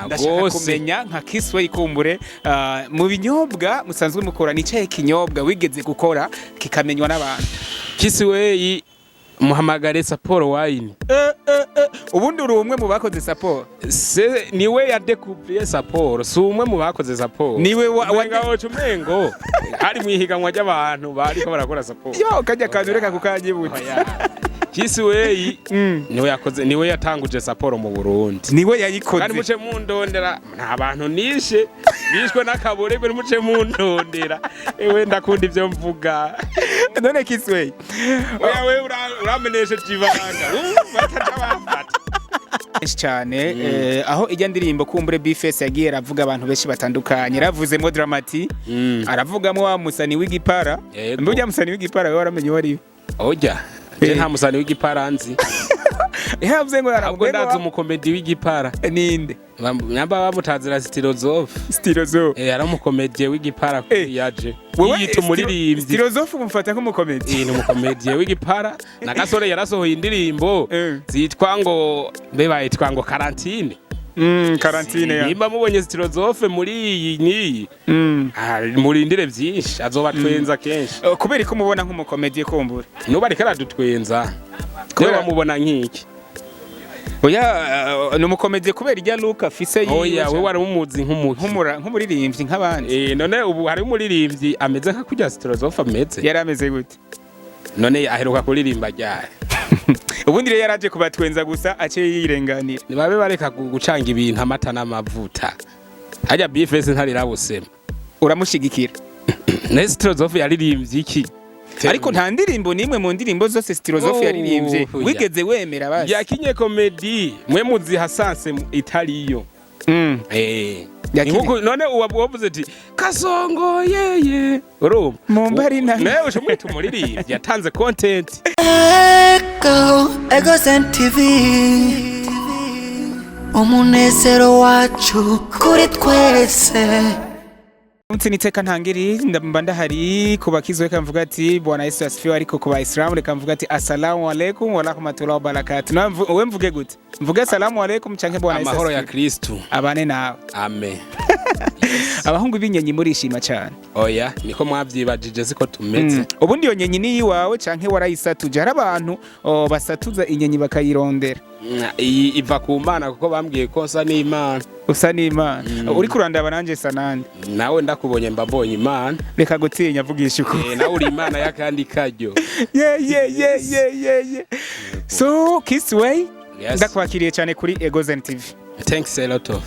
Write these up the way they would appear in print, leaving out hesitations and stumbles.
ndashaka kumenya nka Kiswe ikumbure mu binyobwa musanzwe mukora nicaye kinyobwa wigeze gukora kikamenywa n'abantu. Kiswe muhamagare Sapporo wine. Ubundi uri umwe mu bakoze Sapporo. Niwe yadekubriye Sapporo, si umwe mu bakoze Sapporo. Niwe wangaho cumengo hari mwihiganwa ry'abantu bariko barakora Sapporo. Yo kajya kanureka kukanyibuta. Kiswe niwe yatanguje Sapporo mu Burundi. Niwe yayikoze. Kandi muce mundondera nta bantu nishe bishwe n'akaboregwe muce mundondera. Ewe ndakunda ivyo mvuga. None Kiswe. Wewe urameneshe jivanga. Batajabafata. Cyane aho ijya ndirimbo kumbure Bface yagiye aravuga abantu benshi batandukanye yaravuzemo Dramati aravugamo wa musani w'igipara mbujya musani w'igipara we waramenye wari oja je nta musani w'igipara nzi yavuze ngo arabwo ndaza umukomedi w'igipara ninde nyamba bamutazira Stilozof ari umukomedi w'igipara yaje yita umuririmbyi Stilozof umufata nk'umukomedi ni umukomedi w'igipara na gasore yarasohoye indirimbo zitwa ngo bayitwa ngo karantine karantine nimba mubonye Stilozof muri iyi ni murindire byinshi azobatwenza kenshi kubera ko mubona nk'umukomedi kumbura nuba ari karadutwenza kubera mubona nk'iki oya numukomedie kubera ijya Luka fise yiwe oya we wari umuzi nk'umuririmbyi nk'abandi none ubu hari umuririmbyi ameze nka kujya Stilozof ameze yari ameze gute none aheruka kuririmba ryari ubundi rero yaraje kubatwenza gusa ace yirenganira nibabe bareka gucanga ibintu amata n'amavuta hajya Bface ntarirabusema uramushigikira na Stilozof yaririmbye iki ariko nta ndirimbo nimwe mu ndirimbo zose Stilozof yaririmbye wigeze wemera basi yakinye comedy mwe muzi hasanse italiyo nkuko none uwavuze ati kasongo yeye urumva mumbari na nawe ushomwita umuririmbyi yatanze content Ego TV umunezero wacu kuri twese niteka ntangiri ndamba ndahari kubakizwe kamvuga ati bwana Yesu asifiwe ariko kuba Islam reka mvuga ati assalamu alaykum wa rahmatullahi wa barakatuh we mvuge gute mvuge assalamu alaykum canke bwana Yesu amahoro ya Kristo abane nawe amen abahungu b'inyenyi murishima cyane oya niko mwavyibajije ziko tumeze ubundi yo nyenyi ni yiwawe canke warayisatuje hari abantu basatuza inyenyi bakayirondera iva ku Mana kuko bambwiye ko usa n'Imana uri kurandaba nanje sanande nawe ndakubonye mbabonye Imana reka gutinya vugisha uko nawe uri Imana yakandi karyo so Kiswe ndakwakiriye cyane kuri Egozen TV thanks a lot of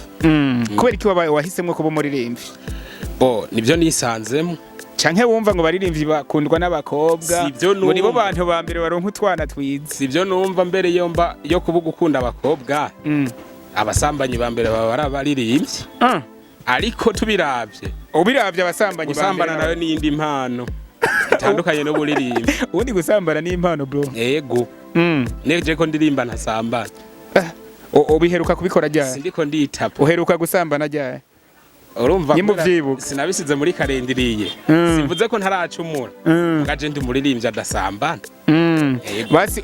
kubera iki wahisemo kuba umuririmbyi nibyo nisanzemo canke wumva ngo baririmbyi bakundwa n'abakobwa muri bo bantu ba mbere baronka utwana twiza sivyo numva mbere yo kuvuga ukunda abakobwa abasambanyi ba mbere baba barabaririmbyi ariko tubiravye abasambanyi gusambana nayo n'indi mpano itandukanye no buririmbyi ubundi gusambana ni impano bro yego neje ko ndirimba ntasambana ubiheruka kubikora ryari sindiko nditapa uheruka gusambana ryari urumva sinabisize muri karendiriye sivuze ko ntaracumura ngaje ndi muririmbyi adasambana basi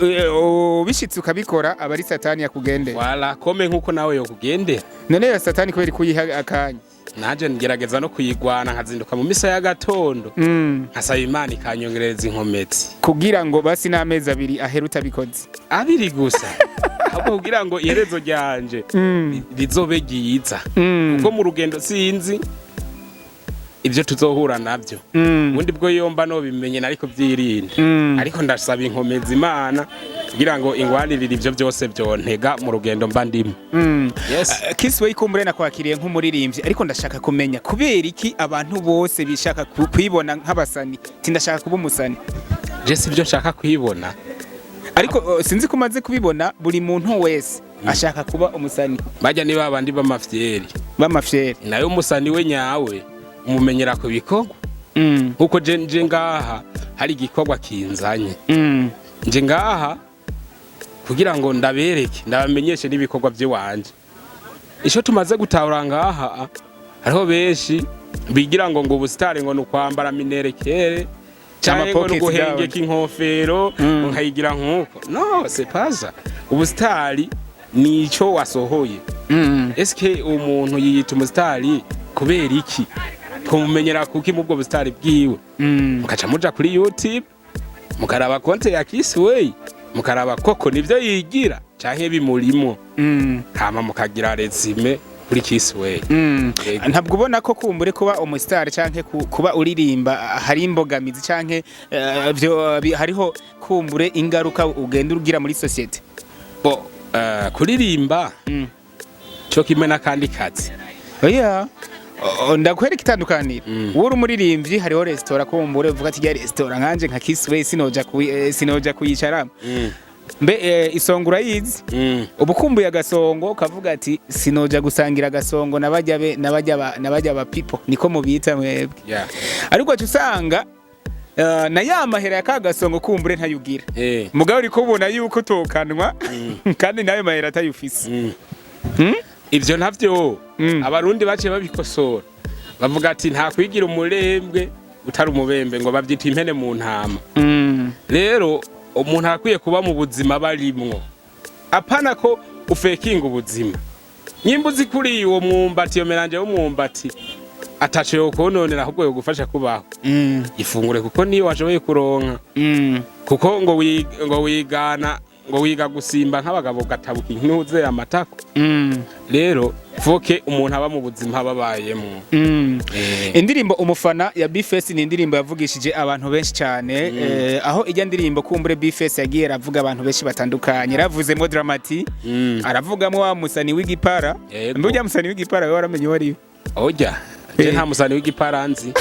ubishitse ukabikora abari satani yakugendera wala kome nkuko nawe yo kugendera none ya satani kubera kuyiha akanya naje ngerageza no kuyigwana nkazinduka mu misa ya gatondo nkasaba Imana ikanyongereza inkomezi kugira ngo basi n'amezi abiri aheruta bikoze abiri gusa ahubwo kugira ngo iherezo ryanje rizobe ryiza kuko mu rugendo sinzi ibyo tuzohura nabyo ubundi bwo yomba no bimenye ariko byirinde ariko ndasaba inkomezi Imana kugira ngo ingwanirire ibyo byose byontega mu rugendo mba ndimo Kiswe ikumbure nakwakiriye nk'umuririmbyi ariko ndashaka kumenya kubera iki abantu bose bishaka kwibona nk'abasani ndashaka kuba umusani je sibyo nshaka kwibona ariko sinzi kumaze kubibona buri muntu wese ashaka kuba umusani bajya niba abandi b'amafyeri nayo umusani we nyawe umumenyera ku bikorwa nkuko je ngaha hari igikorwa kinzanye nje ngaha kugira ngo ndabereke ndabamenyeshe n'ibikorwa by'iwanje ico tumaze gutahura ngaha hariho benshi bigira ngo ubusitari ngo nukwambara minerekere cyangwa ngo nuguhengeka inkofero nkayigira nkuko no c'est pas ça ubusitari nico wasohoye eske umuntu yiyita umusitari kubera iki kumumenyera kuki mu bwo busitari bwiwe mukaca muja kuri YouTube mukaraba konte ya Kisway mukaraba koko nivyo yigira canke bimurimo hama mukagira resume kuri Kisway. Ntabwo ubona ko kumbure kuba umustar canke kuba uririmba hari imbogamizi canke hariho kumbure ingaruka ugenda urugira muri societe? Bo kuririmba cyo kimwe nakandi kazi. Oya ndakwereka itandukaniro. Uri umuririmbyi hariho restaurant kumbure uvuga ati ya restaurant nkanje nka Kisway sinoja kuyicara. Mbe isongura yizi ubukumbuye agasongo ukavuga ati sinoja gusangira agasongo nabajya ba people niko mubita mwebwe. Ariko usanga na ya mahera yakagasongo kumbure ntayugira mugabo uriko ubona yuko tokanwa kandi nayo mahera atayufise. Ivyo ntavyo abarundi bace babikosora bavuga ati nta kwigira umurembwe utari umubembe ngo bavyita impene mu ntama. Rero umuntu akwiye kuba mu buzima barimwo apana ko ufekinga ubuzima nyimbuzi kuri uwo mwumbati yo meranje wo mwumbati atache yo kononera ahubwo yo gufasha kubaho ifungure kuko niyo washoboye kuronka kuko ngo wiga gusimba nk'abagabo gatabuka intuze amatako. Rero foke umuntu aba mu buzima babayemo. Indirimbo umufana ya Bface ni indirimbo yavugishije abantu benshi cyane aho ijya ndirimbo kumbure Bface yagiye aravuga abantu benshi batandukanye yaravuzemo Dramati aravugamo wa musani w'igipara mbe ujya musani w'igipara we waramenye wari oja je nta musani w'igipara nzi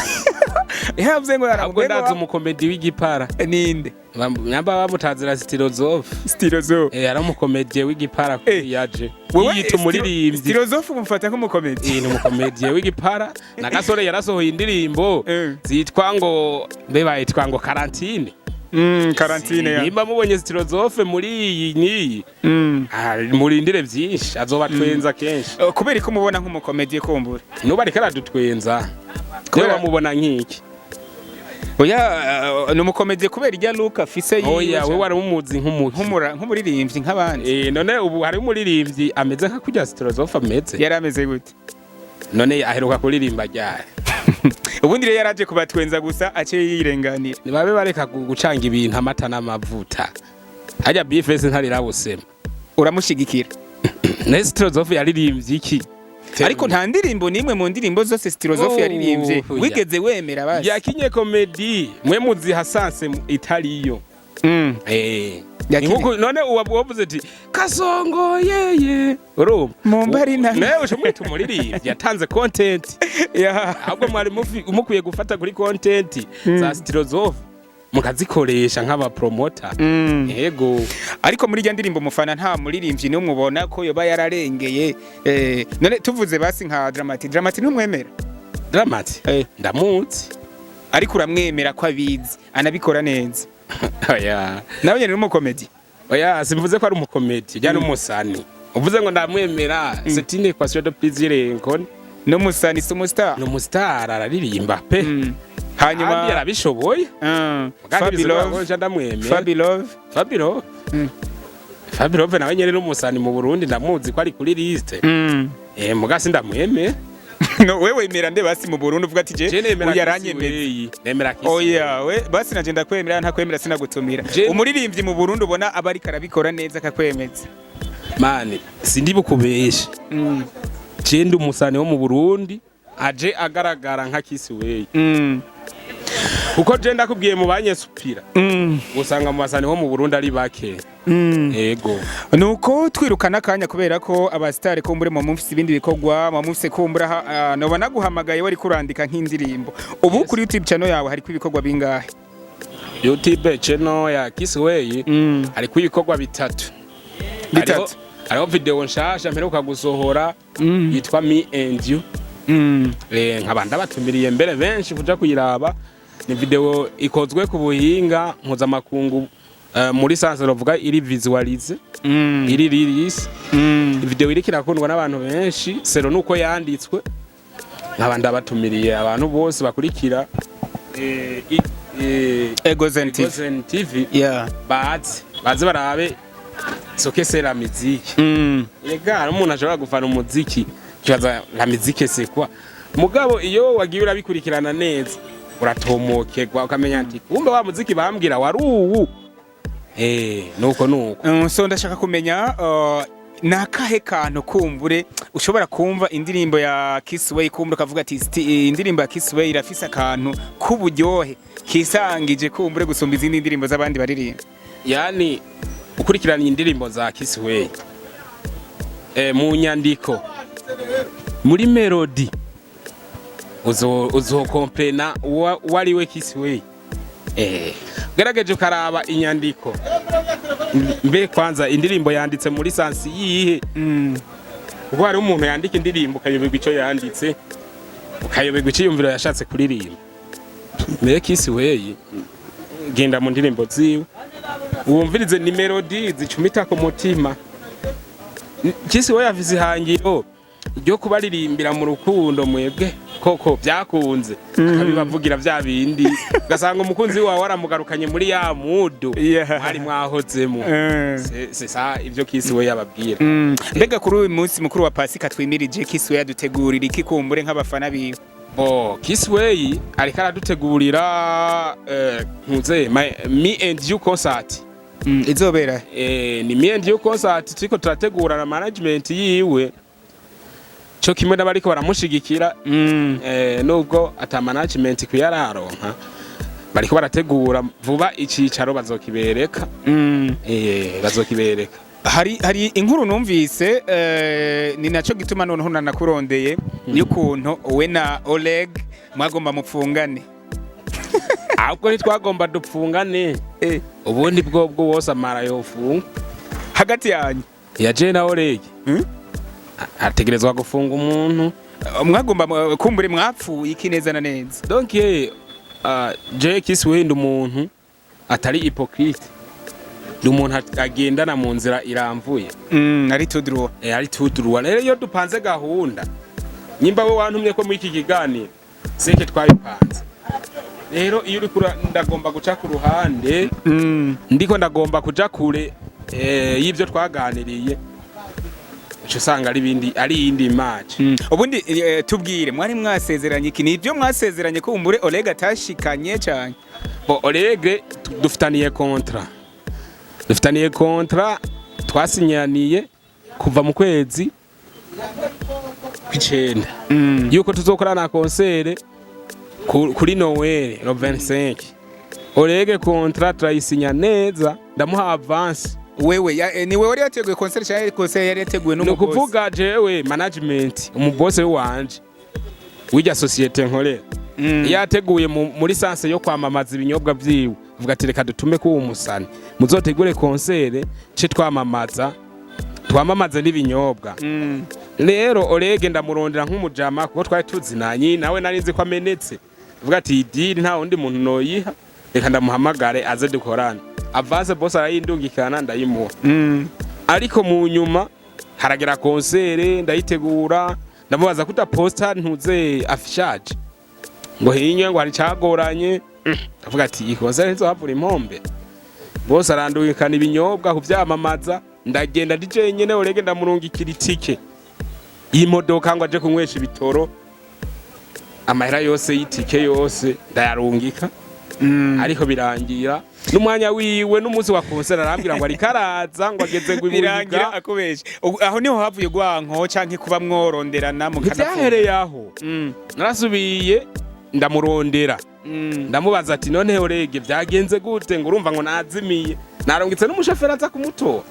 yavuze ngo aravuga ndazi umukomedi w'igipara ninde nyamba bamutazira Stilozof ari umukomedi w'igipara yaje yita umuririmbyi Stilozof umufata nk'umukomedi ni umukomedi w'igipara na gasore yarasohoye indirimbo zitwa ngo bayitwa ngo karantine ya nimba mubonye Stilozof muri iyi niyi murindire byinshi azobatwenza kenshi kubera ko mubona nk'umukomedi kumbura nuba ariko aradutwenza kubera mubona nk'iki. Oya numukomedie kubera ijya Luka afise yiwe. Oya we wari umuzi nk'umuririmbyi nk'abandi. None ubu hari umuririmbyi ameze nka kujya Stilozof ameze. Yari ameze gute? None aheruka kuririmba ryari? Ubundi rero yaraje kubatwenza gusa ace yirenganira. Nibabe bareka gucanga ibintu amata n'amavuta. Hajya Bface ntarira busema. Uramushigikira. Ne Stilozof yaririmbye iki? Ariko nta ndirimbo nimwe mu ndirimbo zose Stilozof yaririmbye wigeze wemera basi yakinye comedy mwe muzi hasanse italiyo nkuko none uwavuze ati kasongo yeye urumva mumbari na nawe ushomwita umuririmbyi yatanze content ahubwo mwari mukwiye gufata kuri content za Stilozof mukazikoresha nk'aba promoter yego. Ariko muri ndirimbo mufana nta muririmbyi no mubona ko yoba yararengeye none tuvuze basi nka Dramati ntumwemera Dramati ndamuzi ariko uramwemera ko abizi anabikora neza. Oya nawe nyene n'umukomedi. Oya simvuze ko ari umukomedi jya n'umusani uvuze ngo ndamwemera c'est une équation de plaisir incon no musani superstar no mustar araririmba pe hanyuma yarabishoboye Fabilove nawe nyene n'umusani mu Burundi ndamuzi ko ari kuri liste mugasi ndamweme. No wewe emera nde basi mu Burundi uvuga ati je uyaranyemeye nemera kisi. Oya we basi naje ndakwemera nta kwemera sinagutumira umuririmbyi mu Burundi ubona abari karabikora neza akakwemeza mane sindi bukubeshe je ndi umusani wo mu Burundi aje agaragara nka Kisway kuko je ndakubwiye mu banyesupira usanga mu basani ho mu Burundi ari bake yego. Nuko twirukana kanya kubera ko abastare ko muri mu mufisi ibindi bikogwa mu mufise kumbura no banaguhamagaye wari kurandika nk'indirimbo ubu kuri YouTube channel yawe hari kwibikogwa bingahe? YouTube channel ya Kisway hari kwibikogwa bitatu. Hariho video nshasha mperuka gusohora yitwa Me and You nkabanda batumiriye mbere benshi kuja kuyiraba. Ni video ikozwe ku buhinga mpuzamakungu muri sanse rovuga iri visualize iri release video iri kirakundwa n'abantu benshi sero nuko yanditswe nkabanda batumiriye abantu bose bakurikira Egozen TV baze barabe soke c'est la musique ega umuntu ashobora gufana umuziki kibaza la musique c'est quoi mugabo iyo wagiye urabikurikirana neza uratomokerwa ukamenya ati kumbe wa muziki bambwira wari uwu nuko so ndashaka kumenya nakahe kantu kumbure ushobora kumva indirimbo ya Kissway kumbure kavuga ati indirimbo ya Kissway irafise akantu kuburyohe kisangije kumbure gusumba izindi ndirimbo z'abandi baririmba yani ukurikirana indirimbo za Kissway mu nyandiko muri melody uzo comprena wariwe Kissway garageje ukaraba inyandiko mbe kwanza indirimbo yanditse muri sansi yihe kuko hari umuntu yandika indirimbo ukayoberwa ico yanditse ukayoberwa iciyumviro yashatse kuririmba mbe Kissway genda mu ndirimbo ziwe wumvirize ni melody zicumita ku mutima Kissway yavize ihangiro ryo kubaririmbira mu rukundo mwebwe koko byakunze akabibavugira bya bindi ugasanga umukunzi wawe waramugarukanye muri ya mudu hari mwahozemo c'est ibyo Kissway yababwira mbega kuri uyu munsi mukuru wa Pasika twimirije Kissway yadutegurira iki kumbure nk'abafana biwe Kissway ariko aradutegurira ntuze me and you concert izobera ni me and you concert turiko turategura na management yiwe cyo kimwe n'abariko baramushigikira nubwo ata management kuyararonka bariko barategura vuba icicaro bazokibereka bazokibereka hari inkuru numvise ni naco gituma noneho nanakurondeye y'ukuntu we na Oleg mwagomba mupfungane ahubwo ntitwagomba dupfungane ubundi bwo wose amara yofunga hagati yanyu yaje na Oleg ategerezwa gufunga umuntu mwagomba kumbure mwapfuye ikineza na neza donc je Kissway ndi umuntu atari hypocrite ndi umuntu agendana mu nzira iramvuye ari tout droit ari tout droit rero iyo dupanze gahunda nyimba we wantumye ko muri iki kiganiro seke twayipanze rero iyo uri ndagomba guca ku ruhande ndiko ndagomba kuja kure y'ivyo twaganiriye cyo sanga ari indi match ubundi tubwire mwari mwasezeranye iki nibyo mwasezeranye ko umbure Oleg atashikanye cyane Oleg dufitaniye contrat twasinyaniye kuva mu kwezi kw'icenda yuko tuzokora na concert kuri Noel no 25 Oleg contrat turayisinya neza ndamuha avance wewe ni wewe yateguye concert cyane concert yari yateguwe no kuvuga jewe management umubose wanje wijya societe nkore yateguye muri sanse yo kwamamaza ibinyobwa byiwe vuga ati reka dutume ko umusani muzotegure concert cye twamamaza n'ibinyobwa rero Oleg ndamurondera nk'umujama kuko twari tuzinanye nawe narinzi ko amenetse vuga ati deal nta undi muntu noyiha reka ndamuhamagare aze dukorana avance boss arayindungikana ndayimuha ariko mu nyuma haragera concert ndayitegura ndamubaza kuta poster ntuze affichage ngo hinye ngo hari cyagoranye avuga ati iyi concert nzohavura impombe boss arandungikana ibinyobwa kuvyamamaza ndagenda DJ nyene Oleg ndamurungikira itike imodoka ngo aje kunywesha ibitoro amahera yose y'itike yose ndayarungika ariko birangira n'umwanya wiwe n'umunsi wa concert arambira ngo ari karaza ngo ageze ngo birangira akubeshe aho niho havuye gwanko canke kuba mworonderana mu kana byahereye aho narasubiye ndamurondera ndamubaza ati none Oleg byagenze gute ngo urumva ngo nazimiye narongitse n'umushoferi aza kumutora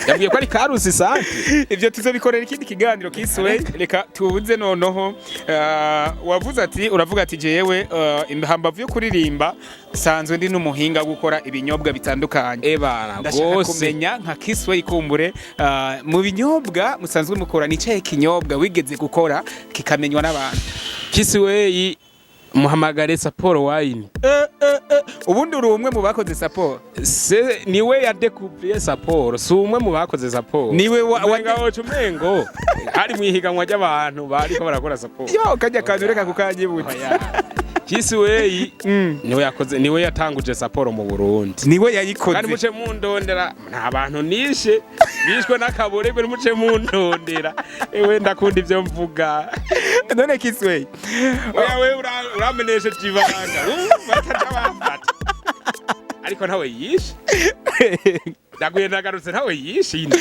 yabwiye ko ari karusi sante ivyo tuzobikorera ikindi kiganiro Kissway reka tubuze noneho wavuze ati uravuga ati jewe imhambavu yo kuririmba sanzwe ndi n'umuhinga gukora ibinyobwa bitandukanye ndashaka kumenya nka Kissway kumbure mu binyobwa musanzwe mukora nicaye kinyobwa wigeze gukora kikamenywa n'abantu Kissway muhamagare Sapporo wine ubundi uri umwe mu bakoze Sapporo niwe yadekuvriye Sapporo si umwe mu bakoze Sapporo niwe wangaho cumengo ari mwihiganwa ry'abantu bariko barakora Sapporo yo kajya kantu reka kukanyibutsa Kisway niwe yatanguje saporo mu Burundi. Niwe yayikoze. Kandi muce mundondera nta bantu nishe bishwe n'akaburegwe muce mundondera. Ewe ndakunda ivyo mvuga. None Kisway. Wewe urameneshe jibanga. Batajabafata. Ariko ntawe yishe. Ndaguye ndagarutse ntawe yishe indi.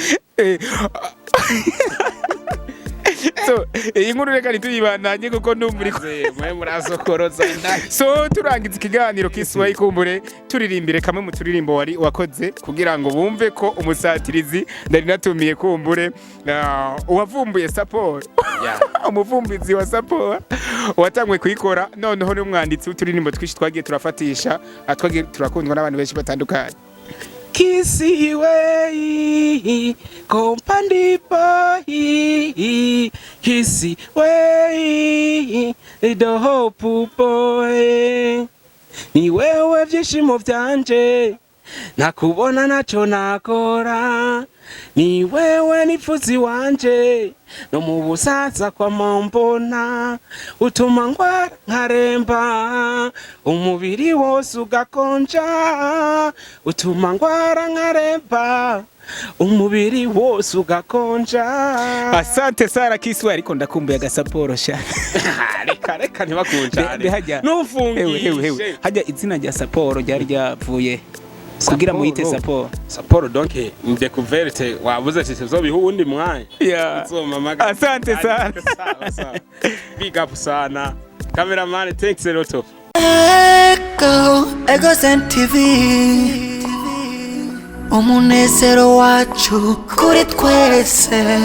So iyi nkuru reka nituyibandanye kuko ndumuri mwe murazokoroza indaki. So turangiza ikiganiro Kisway kumbure turirimbire kamwe mu turirimbo wari wakoze kugira ngo bumve ko umusatirizi ndari natumiye kumbure uwavumbuye saporo umuvumbizi wa saporo watangwe kuyikora noneho n'umwanditsi w'uturirimbo twishi twagiye turafatisha twagiye turakundwa n'abantu benshi batandukanye. Kisway kompandi boy Kisway the hope boy ni wewe vyishimo vyanje nakubona naco nakora ni wewe nifuzi wanje no mu busaza kwa mbona utuma ngwara nkaremba umubiri wose ugakonja utuma ngwara nkaremba umubiri wose ugakonja. Asante Sara Kisway ariko ndakumbuye agasaporo sha. Reka ntibakunjane nufungishe hajya izina rya saporo ryari ryavuye kugira muhite saporo donc découverte wabuze ati tuzobiha uwundi mwanya. Asante sana. Big up sana cameraman, thanks a lot. Ego TV umunezero wacu kuri twese.